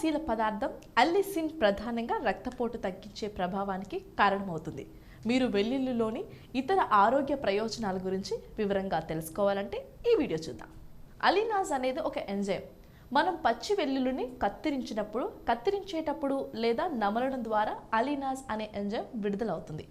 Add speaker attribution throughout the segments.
Speaker 1: క్రియాశీల పదార్థం అల్లిసిన్ ప్రధానంగా రక్తపోటు తగ్గించే ప్రభావానికి కారణమవుతుంది. మీరు వెల్లుల్లిలోని ఇతర ఆరోగ్య ప్రయోజనాల గురించి వివరంగా తెలుసుకోవాలంటే ఈ వీడియో చూద్దాం. అలినాజ్ అనేది ఒక ఎంజైమ్. మనం పచ్చి వెల్లుల్లిని కత్తిరించేటప్పుడు లేదా నమలడం ద్వారా అలినాజ్ అనే ఎంజైమ్ విడుదలవుతుంది.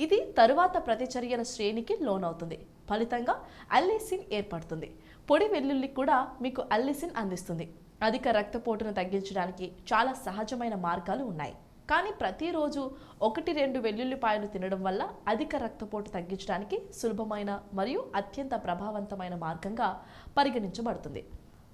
Speaker 1: ఇది తరువాత ప్రతిచర్యల శ్రేణికి లోనవుతుంది. ఫలితంగా అల్లిసిన్ ఏర్పడుతుంది. పొడి వెల్లుల్లి కూడా మీకు అల్లిసిన్ అందిస్తుంది. అధిక రక్తపోటును తగ్గించడానికి చాలా సహజమైన మార్గాలు ఉన్నాయి. కానీ ప్రతిరోజు 1-2 వెల్లుల్లిపాయలు తినడం వల్ల అధిక రక్తపోటు తగ్గించడానికి సులభమైన మరియు అత్యంత ప్రభావవంతమైన మార్గంగా పరిగణించబడుతుంది.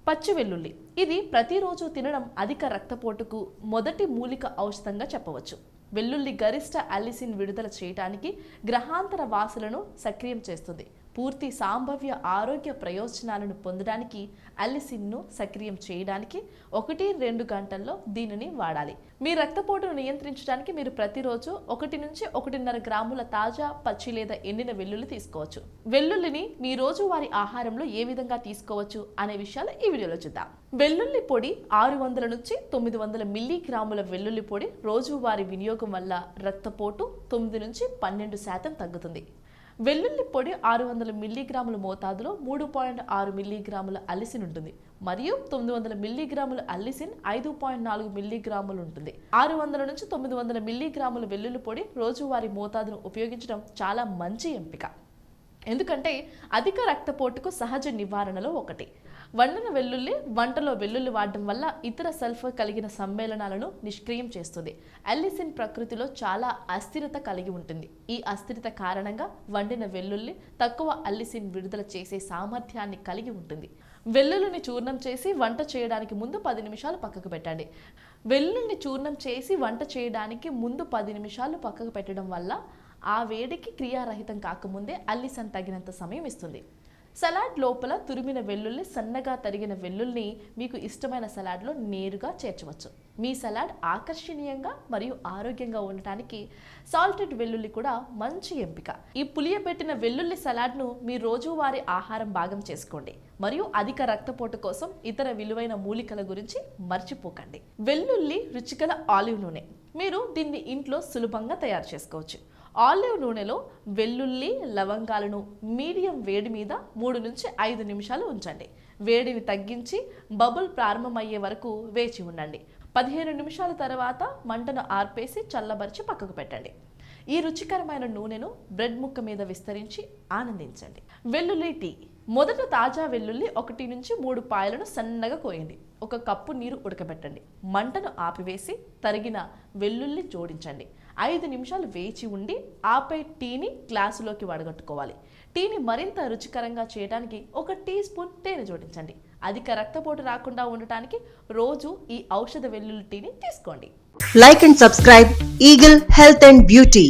Speaker 1: పచ్చి వెల్లుల్లి ఇది ప్రతిరోజు తినడం అధిక రక్తపోటుకు మొదటి మూలిక ఔషధంగా చెప్పవచ్చు. వెల్లుల్లి గరిష్ట అల్లిసిన్ విడుదల చేయడానికి గ్రహాంతర వాసులను సక్రియం చేస్తుంది. పూర్తి సంభావ్య ఆరోగ్య ప్రయోజనాలను పొందడానికి అల్లిసిన్ను సక్రియం చేయడానికి 1-2 గంటల్లో దీనిని వాడాలి. మీ రక్తపోటును నియంత్రించడానికి మీరు ప్రతిరోజు 1 నుంచి 1.5 గ్రాముల తాజా పచ్చి లేదా ఎండిన వెల్లుల్లి తీసుకోవచ్చు. వెల్లుల్లిని మీ రోజువారీ ఆహారంలో ఏ విధంగా తీసుకోవచ్చు అనే విషయాలు ఈ వీడియోలో చూద్దాం. వెల్లుల్లి పొడి 600 నుంచి 900 మిల్లీగ్రాముల వెల్లుల్లి పొడి రోజువారీ వినియోగం వల్ల రక్తపోటు 9 నుంచి 12% తగ్గుతుంది. వెల్లుల్లి పొడి 600 మిల్లీగ్రాముల మోతాదులో 3.6 మిల్లీగ్రాముల అల్లిసిన్ ఉంటుంది మరియు 900 మిల్లీగ్రాముల అల్లిసిన్ 5.4 మిల్లీగ్రాములు ఉంటుంది. 600 నుంచి 900 మిల్లీగ్రాముల వెల్లుల్లి పొడి రోజువారీ మోతాదును ఉపయోగించడం చాలా మంచి ఎంపిక. ఎందుకంటే అధిక రక్తపోటుకు సహజ నివారణలో ఒకటి. వండిన వెల్లుల్లి వంటలో వెల్లుల్లి వాడడం వల్ల ఇతర సల్ఫర్ కలిగిన సమ్మేళనాలను నిష్క్రియం చేస్తుంది. అల్లిసిన్ ప్రకృతిలో చాలా అస్థిరత కలిగి ఉంటుంది. ఈ అస్థిరత కారణంగా వండిన వెల్లుల్లి తక్కువ అల్లిసిన్ విడుదల చేసే సామర్థ్యాన్ని కలిగి ఉంటుంది. వెల్లుల్లిని చూర్ణం చేసి వంట చేయడానికి ముందు 10 నిమిషాలు పక్కకు పెట్టండి. వెల్లుల్లిని చూర్ణం చేసి వంట చేయడానికి ముందు 10 నిమిషాలు పక్కకు పెట్టడం వల్ల ఆ వేడికి క్రియారహితం కాకముందే అల్లిసిన్ తగినంత సమయం ఇస్తుంది. సలాడ్ లోపల తురిమిన వెల్లుల్లి, సన్నగా తరిగిన వెల్లుల్ని మీకు ఇష్టమైన సలాడ్లో నేరుగా చేర్చవచ్చు. మీ సలాడ్ ఆకర్షణీయంగా మరియు ఆరోగ్యంగా ఉండటానికి సాల్టెడ్ వెల్లుల్లి కూడా మంచి ఎంపిక. ఈ పులియబెట్టిన వెల్లుల్లి సలాడ్ను మీ రోజువారీ ఆహారం భాగం చేసుకోండి మరియు అధిక రక్తపోటు కోసం ఇతర విలువైన మూలికల గురించి మర్చిపోకండి. వెల్లుల్లి రుచిగల ఆలివ్ నూనె. మీరు దీన్ని ఇంట్లో సులభంగా తయారు చేసుకోవచ్చు. ఆలివ్ నూనెలో వెల్లుల్లి, లవంగాలను మీడియం వేడి మీద 3 నుంచి 5 నిమిషాలు ఉంచండి. వేడిని తగ్గించి బబుల్ ప్రారంభమయ్యే వరకు వేచి ఉండండి. 15 నిమిషాల తర్వాత మంటను ఆర్పేసి చల్లబరిచి పక్కకు పెట్టండి. ఈ రుచికరమైన నూనెను బ్రెడ్ ముక్క మీద విస్తరించి ఆనందించండి. వెల్లుల్లి టీ. మొదట తాజా వెల్లుల్లి 1 నుంచి 3 పాయలను సన్నగా కోయండి. 1 కప్పు నీరు ఉడకబెట్టండి. మంటను ఆపివేసి తరిగిన వెల్లుల్లి జోడించండి. 5 నిమిషాలు వేచి ఉండి ఆపై టీని గ్లాసులోకి వడగట్టుకోవాలి. టీని మరింత రుచికరంగా చేయడానికి 1 టీ స్పూన్ తేనె జోడించండి. అధిక రక్తపోటు రాకుండా ఉండటానికి రోజు ఈ ఔషధ వెల్లుల్లి టీని తీసుకోండి.
Speaker 2: Like and subscribe Eagle Health and Beauty.